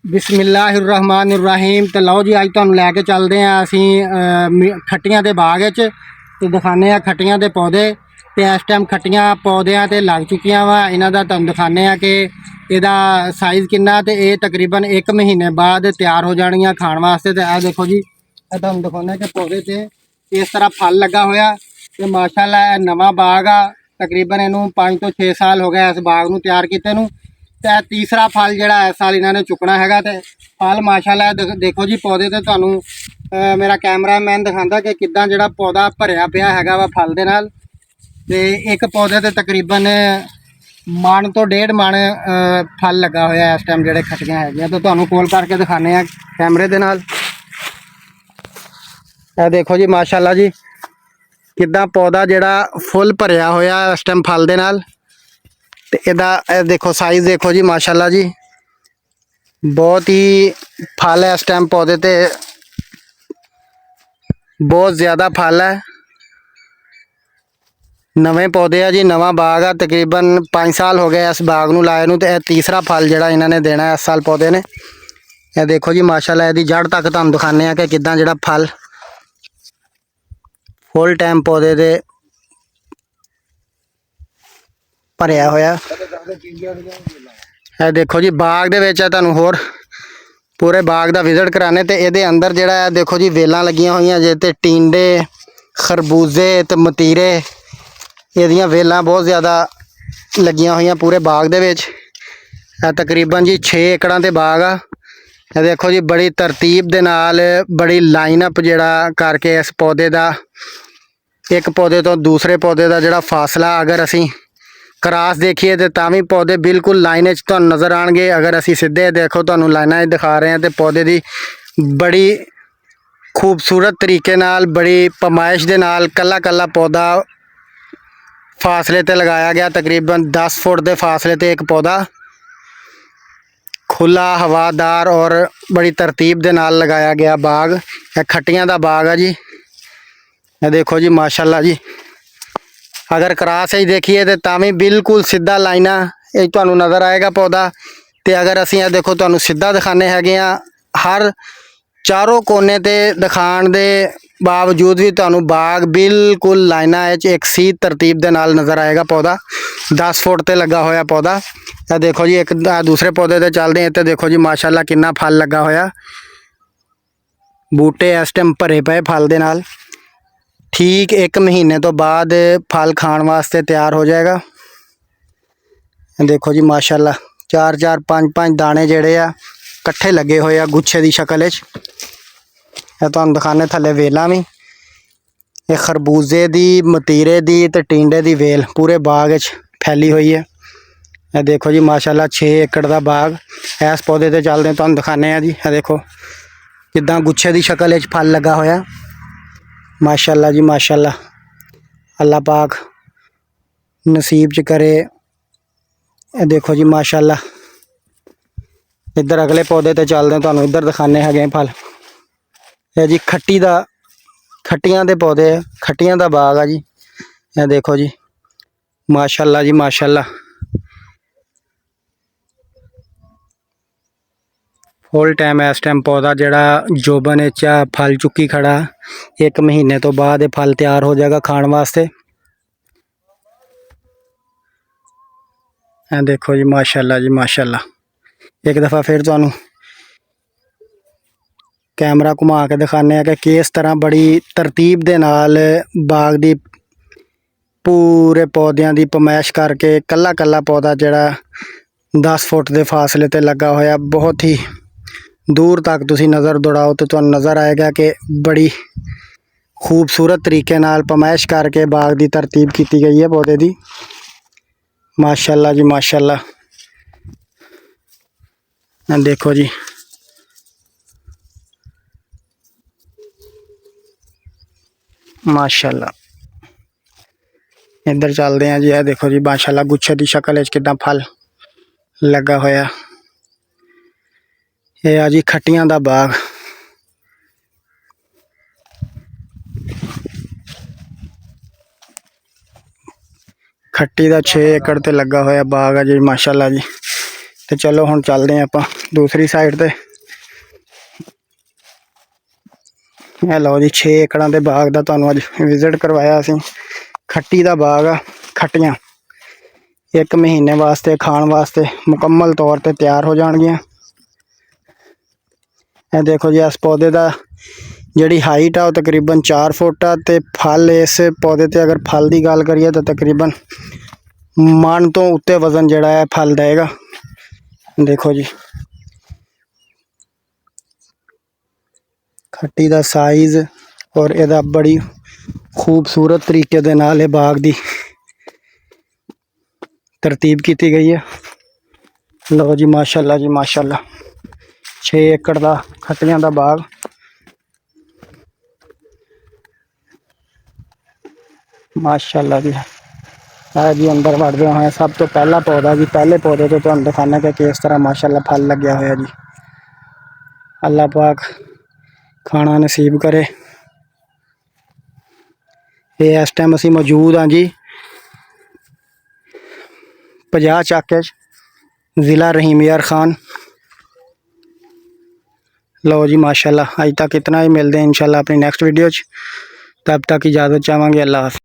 बिस्मिल्लाहिर्रहमानिर्रहीम। तो लो जी अज तुहानूं लैके चलते हैं असीं खट्टियां दे बाग च। तो दिखाने खट्टियां दे पौधे। तो इस टाइम खट्टियां पौधियां ते लग चुकियां वा। इन्हां दा तुहानूं दिखाने कि इहदा साइज़ किन्ना। ते ये तकरीबन 1 महीने बाद तैयार हो जाणियां खाण वास्ते। तो यह देखो जी, तुहानूं दिखाने कि पौधे ते इस तरह फल लगा होया। ते माशाअल्लाह नवां बाग आ। तकरीबन इनू 5 तो 6 साल हो गए इस बाग नूं तैयार कीते नूं। ते तीसरा फल जिहड़ा इस साल इन्होंने चुकना हैगा। ते फल माशाअल्लाह देखो जी पौधे ते तुहानूं मेरा कैमरामैन दिखांदा कि किद्दां जिहड़ा पौधा भरिया पिया हैगा वा फल दे नाल। ते एक पौधे ते तकरीबन मन तो 1.5 मन फल लगा होया इस टाइम जिहड़े खट्टियां हैगियां। तो तुहानूं कोल करके दिखाने कैमरे दे नाल। ਇਹ देखो जी माशाअल्लाह जी किद्दां पौधा जिहड़ा फुल भरिया होया इस टाइम फल दे नाल। ते इहदा देखो साइज़ देखो जी माशाअल्लाह जी, बहुत ही फल है इस टाइम पौधे ते, बहुत ज़्यादा फल है। नवे पौधे है जी, नवा बाग है। तकरीबन 5 साल हो गए इस बाग नूं लाए नूं। ते तीसरा फल जिहड़ा इन्होंने देना इस साल पौधे ने। यह देखो जी माशाअल्लाह इहदी जड़ तक तुहानूं दिखाने कि किद्दां जिहड़ा फल फुल टाइम पौधे दे भरिया होया। यह देखो जी बाग दे विच तुहानूं होर पूरे बाग का विजिट कराने। तो ये अंदर जड़ा देखो जी वेलां लगियां हुई जे, ते टिंडे खरबूजे ते मतीरे, एदियां वेलां बहुत ज़्यादा लगियां हुई पूरे बाग दे विच। तकरीबन जी 6 एकड़ ते बाग आ। यह देखो जी बड़ी तरतीब दे नाल बड़ी लाइनअप जड़ा करके इस पौधे का, एक पौधे तो दूसरे पौधे का जड़ा फासला अगर असी क्रॉस देखिए तो भी पौधे बिल्कुल लाइन तो नज़र आएंगे। अगर असी सीधे देखो तो लाइना दिखा रहे हैं तो पौधे की बड़ी खूबसूरत तरीके नाल, बड़ी पमाइश दे नाल कला कला पौधा फासले ते लगाया गया। तकरीबन 10 फुट के फासले ते एक पौधा खुला हवादार और बड़ी तरतीब दे नाल लगाया गया बाग। यह खट्टियां दा बाग है जी। यह देखो जी माशाअल्लाह जी, अगर क्रॉस ही देखिए तो भी बिल्कुल सीधा लाइना तुहानूं नज़र आएगा पौधा। तो अगर असीं देखो तुहानूं सीधा दिखाने हैगे आ, हर चारों कोने ते दिखाण दे बावजूद भी तुहानूं बाग बिल्कुल लाइना एक सी तरतीब दे नाल नज़र आएगा पौधा। 10 फुट ते लगा होया पौधा। यह देखो जी एक दूसरे पौधे ते चलते हैं। तो देखो जी माशाअल्लाह कितना फल लगा होया, बूटे इस टाइम भरे पे फल दे नाल। ठीक 1 महीने तो बाद फल खाण वास्ते तैयार हो जाएगा। देखो जी माशाअल्लाह 4-4 5-5 दाने जड़े आ कट्ठे लगे हुए आ गुच्छे की शक्ल च। तुहानूं दिखाने थल्ले वेलां भी, ये खरबूजे दी, मतीरे दी ते टिंडे दी वेल पूरे बाग च फैली हुई है। यह देखो जी माशाअल्लाह 6 एकड़ का बाग। इस पौधे ते चलते तुहानूं दिखाने जी। यह देखो किद्दां गुच्छे की शक्ल च फल लगा होया। माशाअल्लाह जी माशाअल्लाह, अल्लाह पाक नसीब च करे। देखो जी माशाअल्लाह, इधर अगले पौधे ते चलते हैं, तुहानूं इधर दिखाने हैं फल। यह जी खट्टियां दे पौधे, खट्टियां दा बाग है जी। यह देखो जी माशाअल्लाह जी माशाअल्लाह, फुल टाइम इस टाइम पौधा जड़ा जोबन फल चुकी खड़ा। 1 महीने तो बाद फल तैयार हो जाएगा खाण वास्ते। देखो जी माशाअल्लाह जी माशाअल्लाह, एक दफ़ा फिर तुहानूं कैमरा घुमा के दिखाने कि किस तरह बड़ी तरतीब दे नाल बाग दी पूरे पौधों की पमैश करके कला कला पौधा जड़ा 10 फुट के फासले ते लगा होया। बहुत ही दूर तक तुसी नज़र दौड़ाओ तो तुहानूं नज़र आएगा कि बड़ी खूबसूरत तरीके नाल पमैश करके बाग की तरतीब की गई है पौधे की। माशाअल्लाह जी माशाअल्लाह, देखो जी माशाअल्लाह, इधर चलते हैं जी। यह देखो जी माशाअल्लाह गुच्छे की शक्ल कितना फल लगा होया। यह आ जी खट्टियां दा बाग। खट्टी का 6 एकड़ ते लगा होया बाग है जी माशाअल्लाह जी। ਤੇ ਚਲੋ ਹੁਣ ਚੱਲਦੇ ਹਾਂ ਆਪਾਂ ਦੂਸਰੀ ਸਾਈਡ ਤੇ। ਇਹ ਲਓ ਜੀ 6 ਏਕੜਾਂ ਦੇ ਬਾਗ ਦਾ ਤੁਹਾਨੂੰ ਅੱਜ ਵਿਜ਼ਿਟ ਕਰਵਾਇਆ ਅਸੀਂ। ਖੱਟੀ ਦਾ ਬਾਗ ਆ, ਖੱਟੀਆਂ 1 ਮਹੀਨੇ ਵਾਸਤੇ ਖਾਣ ਵਾਸਤੇ ਮੁਕੰਮਲ ਤੌਰ ਤੇ ਤਿਆਰ ਹੋ ਜਾਣਗੀਆਂ। ਇਹ ਦੇਖੋ ਜੀ, ਇਸ ਪੌਦੇ ਦਾ ਜਿਹੜੀ ਹਾਈਟ ਆ ਉਹ ਤਕਰੀਬਨ 4 ਫੁੱਟ ਆ, ਤੇ ਫਲ ਇਸ ਪੌਦੇ ਤੇ ਅਗਰ ਫਲ ਦੀ ਗੱਲ ਕਰੀਏ ਤਾਂ ਤਕਰੀਬਨ ਮਣ ਤੋਂ ਉੱਤੇ ਵਜ਼ਨ ਜਿਹੜਾ ਹੈ ਫਲ ਦੇਗਾ। ਦੇਖੋ ਜੀ ਖੱਟੀ ਦਾ ਸਾਈਜ਼ ਔਰ ਇਹਦਾ ਬੜੀ ਖੂਬਸੂਰਤ ਤਰੀਕੇ ਦੇ ਨਾਲ ਇਹ ਬਾਗ ਦੀ ਤਰਤੀਬ ਕੀਤੀ ਗਈ ਹੈ। ਲਓ ਜੀ ਮਾਸ਼ਾਅੱਲਾ ਜੀ ਮਾਸ਼ਾਅੱਲਾ, 6 ਏਕੜ ਦਾ ਖੱਟੀਆਂ ਦਾ ਬਾਗ। ਮਾਸ਼ਾਅੱਲਾ ਜੀ। ਹੈ ਜੀ ਅੰਦਰ ਵੜਦੇ ਹੋਏ ਸਭ ਤੋਂ ਪਹਿਲਾ ਪੌਦਾ ਜੀ, ਪਹਿਲੇ ਪੌਦੇ ਤੋਂ ਤੁਹਾਨੂੰ ਦਿਖਾਣਾ ਕਿ ਕਿਸ ਤਰ੍ਹਾਂ ਮਾਸ਼ਾਅੱਲਾ ਫਲ ਲੱਗਿਆ ਹੋਇਆ ਜੀ। ਅੱਲਾਹ ਪਾਕ ਖਾਣਾ ਨਸੀਬ ਕਰੇ। ਇਹ ਇਸ ਟਾਈਮ ਅਸੀਂ ਮੌਜੂਦ ਹਾਂ ਜੀ 50 ਚੱਕ ज़िला रहीम यार खान। लो जी माशाल्लाह, अज तक इतना ही। मिलते हैं इंशाल्लाह अपनी नेक्स्ट वीडियो। तब तक इजाज़त चाहांगे। अल्लाह हाफ़िज़।